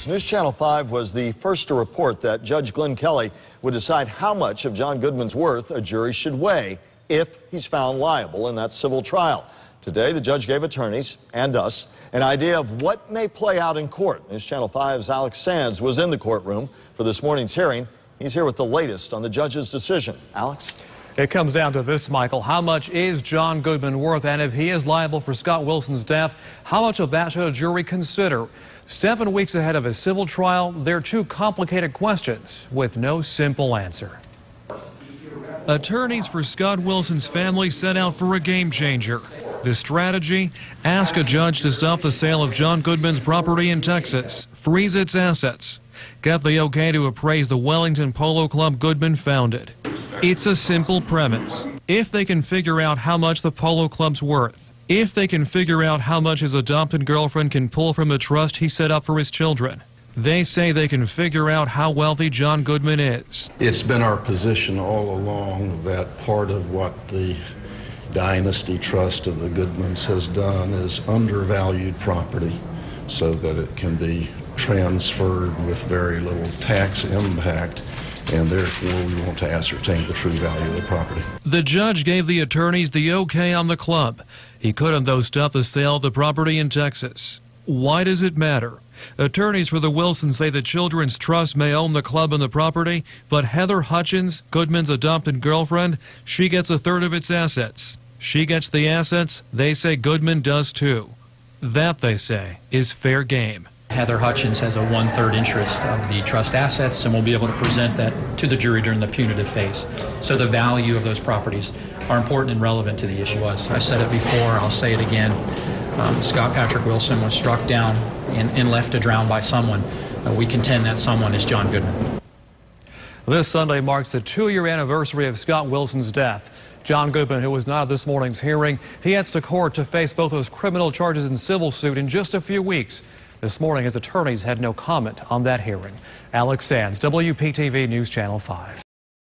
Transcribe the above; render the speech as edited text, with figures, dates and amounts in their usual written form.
News Channel 5 was the first to report that Judge Glenn Kelly would decide how much of John Goodman's worth a jury should weigh if he's found liable in that civil trial. Today, the judge gave attorneys and us an idea of what may play out in court. News Channel 5's Alex Sands was in the courtroom for this morning's hearing. He's here with the latest on the judge's decision. Alex? It comes down to this, Michael. How much is John Goodman worth? And if he is liable for Scott Wilson's death, how much of that should a jury consider? 7 weeks ahead of a civil trial, they're two complicated questions with no simple answer. Attorneys for Scott Wilson's family set out for a game changer. The strategy? Ask a judge to stop the sale of John Goodman's property in Texas, freeze its assets, get the okay to appraise the Wellington Polo Club Goodman founded. It's a simple premise. If they can figure out how much the Polo Club's worth, if they can figure out how much his adopted girlfriend can pull from the trust he set up for his children, they say they can figure out how wealthy John Goodman is. It's been our position all along that part of what the dynasty trust of the Goodmans has done is undervalued property so that it can be transferred with very little tax impact, and therefore we want to ascertain the true value of the property. The judge gave the attorneys the okay on the club. He couldn't, though, stop the sale of the property in Texas. Why does it matter? Attorneys for the Wilsons say the Children's Trust may own the club and the property, but Heather Hutchins, Goodman's adopted girlfriend, she gets a third of its assets. She gets the assets, they say Goodman does too. That, they say, is fair game. Heather Hutchins has a 1/3 interest of the trust assets, and we'll be able to present that to the jury during the punitive phase. So the value of those properties are important and relevant to the issue. I said it before, I'll say it again. Scott Patrick Wilson was struck down and left to drown by someone. We contend that someone is John Goodman. This Sunday marks the 2-year anniversary of Scott Wilson's death. John Goodman, who was not at this morning's hearing, he heads to court to face both those criminal charges and civil suit in just a few weeks. This morning, his attorneys had no comment on that hearing. Alex Sands, WPTV News Channel 5.